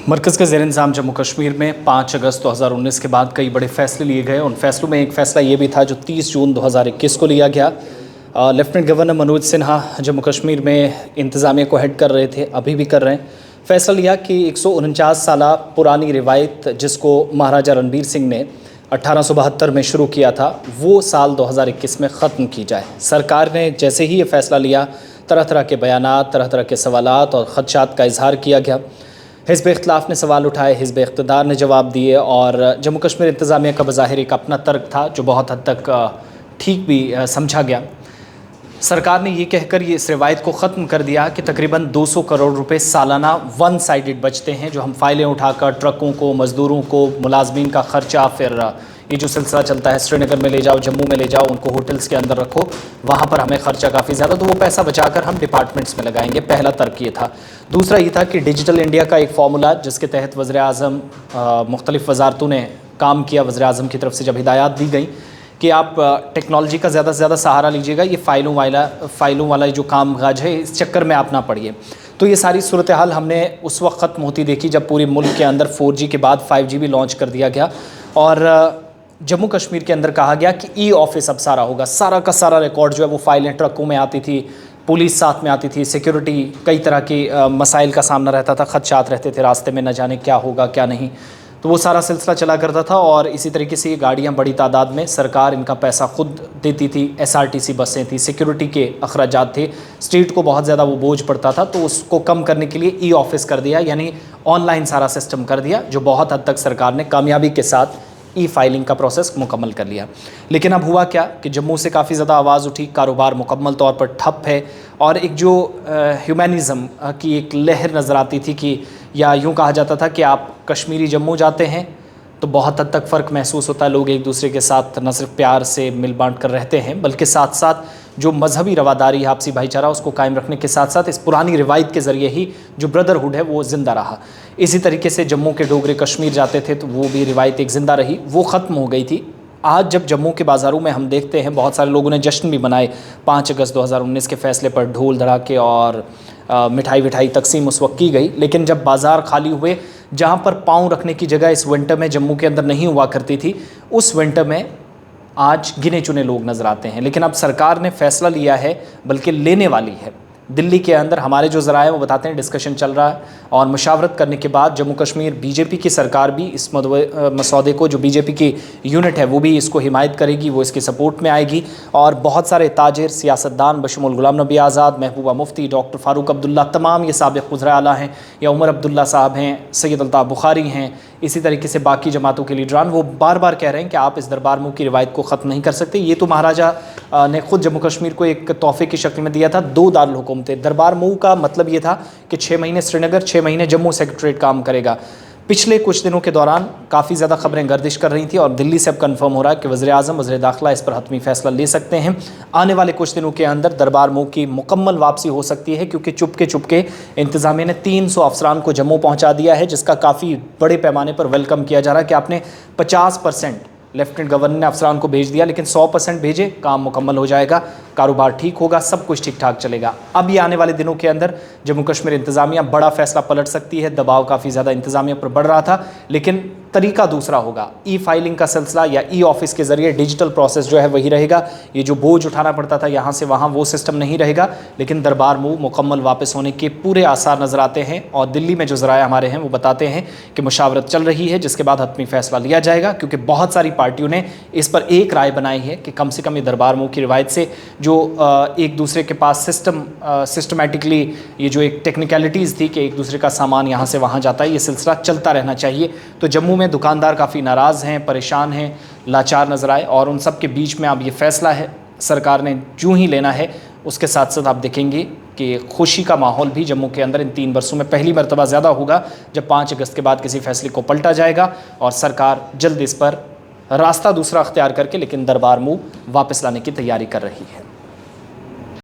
मरकज़ के ज़ेर इंतज़ाम जम्मू कश्मीर में 5 अगस्त 2019 के बाद कई बड़े फ़ैसले लिए गए। उन फ़ैसलों में एक फ़ैसला ये भी था जो 30 जून 2021 को लिया गया। लेफ्टिनेंट गवर्नर मनोज सिन्हा जम्मू कश्मीर में इंतज़ामिया को हेड कर रहे थे, अभी भी कर रहे हैं। फ़ैसला लिया कि 149 साल पुरानी रिवायत जिसको महाराजा रणबीर सिंह ने 1872 में शुरू किया था, वो साल 2021 में ख़त्म की जाए। सरकार ने जैसे ही ये फ़ैसला लिया, तरह तरह के बयानात, तरह तरह के सवालात और ख़दशात का इजहार किया गया। हिज़्ब इख्तिलाफ़ ने सवाल उठाए, हिज़्ब इक़्तिदार ने जवाब दिए और जम्मू कश्मीर इंतज़ामिया का बज़ाहिर एक अपना तर्क था जो बहुत हद तक ठीक भी समझा गया। सरकार ने ये कहकर ये इस रिवायत को ख़त्म कर दिया कि तकरीबन 200 करोड़ रुपए सालाना वन साइडेड बचते हैं, जो हम फ़ाइलें उठाकर ट्रकों को, मज़दूरों को, मुलाजमीन का ख़र्चा, फिर ये जो सिलसिला चलता है श्रीनगर में ले जाओ, जम्मू में ले जाओ, उनको होटल्स के अंदर रखो, वहाँ पर हमें ख़र्चा काफ़ी ज़्यादा, तो वो पैसा बचाकर हम डिपार्टमेंट्स में लगाएंगे। पहला तर्क ये था। दूसरा ये था कि डिजिटल इंडिया का एक फ़ॉर्मूला जिसके तहत वज़ीर-ए-आज़म मुख्तलिफ़ वज़ारतों ने काम किया, वज़ीर-ए-आज़म की तरफ से जब हिदायत दी गई कि आप टेक्नोलॉजी का ज़्यादा से ज़्यादा सहारा लीजिएगा, ये फ़ाइलों वाला जो काम काज है इस चक्कर में आप ना पड़िए। तो ये सारी सूरत हाल हमने उस वक्त ख़त्म होती देखी जब पूरे मुल्क के अंदर 4G के बाद 5G भी लॉन्च कर दिया गया और जम्मू कश्मीर के अंदर कहा गया कि ई ऑफिस अब सारा होगा। सारा का सारा रिकॉर्ड जो है वो फाइलें ट्रकों में आती थी, पुलिस साथ में आती थी, सिक्योरिटी, कई तरह की मसाइल का सामना रहता था, खदशात रहते थे, रास्ते में न जाने क्या होगा क्या नहीं, तो वो सारा सिलसिला चला करता था। और इसी तरीके से ये गाड़ियाँ बड़ी तादाद में, सरकार इनका पैसा खुद देती थी, SRTC बसें थी, सिक्योरिटी के अखराजात थे, स्टेट को बहुत ज़्यादा वो बोझ पड़ता था, तो उसको कम करने के लिए ई ऑफिस कर दिया, यानी ऑनलाइन सारा सिस्टम कर दिया, जो बहुत हद तक सरकार ने कामयाबी के साथ ई फाइलिंग का प्रोसेस मुकम्मल कर लिया। लेकिन अब हुआ क्या कि जम्मू से काफ़ी ज़्यादा आवाज़ उठी, कारोबार मुकम्मल तौर पर ठप है और एक जो ह्यूमैनिज़म की एक लहर नज़र आती थी कि, या यूँ कहा जाता था कि आप कश्मीरी जम्मू जाते हैं तो बहुत हद तक फ़र्क महसूस होता है, लोग एक दूसरे के साथ न सिर्फ प्यार से मिल बांट कर रहते हैं बल्कि साथ साथ जो मजहबी रवादारी, आपसी भाईचारा, उसको कायम रखने के साथ साथ इस पुरानी रिवायत के ज़रिए ही जो ब्रदरहुड है वो ज़िंदा रहा। इसी तरीके से जम्मू के डोगरे कश्मीर जाते थे तो वो भी रिवायत एक ज़िंदा रही, वो ख़त्म हो गई थी। आज जब जम्मू के बाज़ारों में हम देखते हैं बहुत सारे लोगों ने जश्न भी मनाए 5 अगस्त 2019 के फ़ैसले पर, ढोल धड़ाके और मिठाई विठाई तकसीम उस वक्त की गई, लेकिन जब बाज़ार खाली हुए, जहाँ पर पाँव रखने की जगह इस विंटर में जम्मू के अंदर नहीं हुआ करती थी, उस विंटर में आज गिने चुने लोग नज़र आते हैं। लेकिन अब सरकार ने फ़ैसला लिया है, बल्कि लेने वाली है। दिल्ली के अंदर हमारे जो ज़राए हैं वो बताते हैं डिस्कशन चल रहा है और मुशावरत करने के बाद जम्मू कश्मीर बीजेपी की सरकार भी इस मसौदे को, जो बीजेपी की यूनिट है वो भी इसको हिमायत करेगी, वो इसके सपोर्ट में आएगी। और बहुत सारे ताजिर, सियासतदान बशमूल गुलाम नबी आज़ाद, महबूबा मुफ्ती, डॉक्टर फ़ारूक अब्दुल्ला, तमाम ये साबिक़ वज़ीर आला हैं, या उमर अब्दुल्ला साहब हैं, सैयद अल्ताफ़ बुखारी हैं, इसी तरीके से बाकी जमातों के लीडरान, वो बार बार कह रहे हैं कि आप इस दरबार मुँह की रिवायत को ख़त्म नहीं कर सकते। ये तो महाराजा ने ख़ुद जम्मू कश्मीर को एक तोहफ़े की शक्ल में दिया था। 2 दारुल हुकूमतें, दरबार मुँह का मतलब ये था कि 6 महीने श्रीनगर, 6 महीने जम्मू सेक्रेटरीट काम करेगा। पिछले कुछ दिनों के दौरान काफ़ी ज़्यादा खबरें गर्दिश कर रही थी और दिल्ली से अब कन्फर्म हो रहा है कि वज़ीर-ए-आज़म, वज़ीर-ए-दाख़िला इस पर हतमी फ़ैसला ले सकते हैं। आने वाले कुछ दिनों के अंदर दरबार मुँह की मुकम्मल वापसी हो सकती है, क्योंकि चुपके इंतज़ामिया ने 300 अफसरान को जम्मू पहुँचा दिया है, जिसका काफ़ी बड़े पैमाने पर वेलकम किया जा रहा है कि आपने 50% लेफ्टिनेंट गवर्नर ने अफसरान को भेज दिया, लेकिन 100% भेजे, काम मुकम्मल हो जाएगा, कारोबार ठीक होगा, सब कुछ ठीक ठाक चलेगा। अब ये आने वाले दिनों के अंदर जम्मू कश्मीर इंतज़ामिया बड़ा फ़ैसला पलट सकती है। दबाव काफ़ी ज़्यादा इंतज़ामिया पर बढ़ रहा था, लेकिन तरीका दूसरा होगा। ई फाइलिंग का सिलसिला या ई ऑफिस के ज़रिए डिजिटल प्रोसेस जो है वही रहेगा। ये जो बोझ उठाना पड़ता था यहाँ से वहाँ, वो सिस्टम नहीं रहेगा, लेकिन दरबार मुँह मुकम्मल वापस होने के पूरे आसार नज़र आते हैं। और दिल्ली में जो ज़राए हमारे हैं वो बताते हैं कि मुशावरत चल रही है, जिसके बाद हतमी फ़ैसला लिया जाएगा, क्योंकि बहुत सारी पार्टियों ने इस पर एक राय बनाई है कि कम से कम ये दरबार मुँह की रिवायत से जो एक दूसरे के पास सिस्टमेटिकली ये जो एक टेक्निकलिटीज़ थी कि एक दूसरे का सामान यहाँ से वहाँ जाता है, ये सिलसिला चलता रहना चाहिए। तो जम्मू में दुकानदार काफ़ी नाराज़ हैं, परेशान हैं, लाचार नज़र आए, और उन सब के बीच में अब ये फ़ैसला है सरकार ने जूँ ही लेना है, उसके साथ साथ आप देखेंगे कि खुशी का माहौल भी जम्मू के अंदर इन 3 बरसों में पहली मरतबा ज़्यादा होगा जब 5 अगस्त के बाद किसी फ़ैसले को पलटा जाएगा और सरकार जल्द इस पर रास्ता दूसरा अख्तियार करके लेकिन दरबार मुँह वापस लाने की तैयारी कर रही है।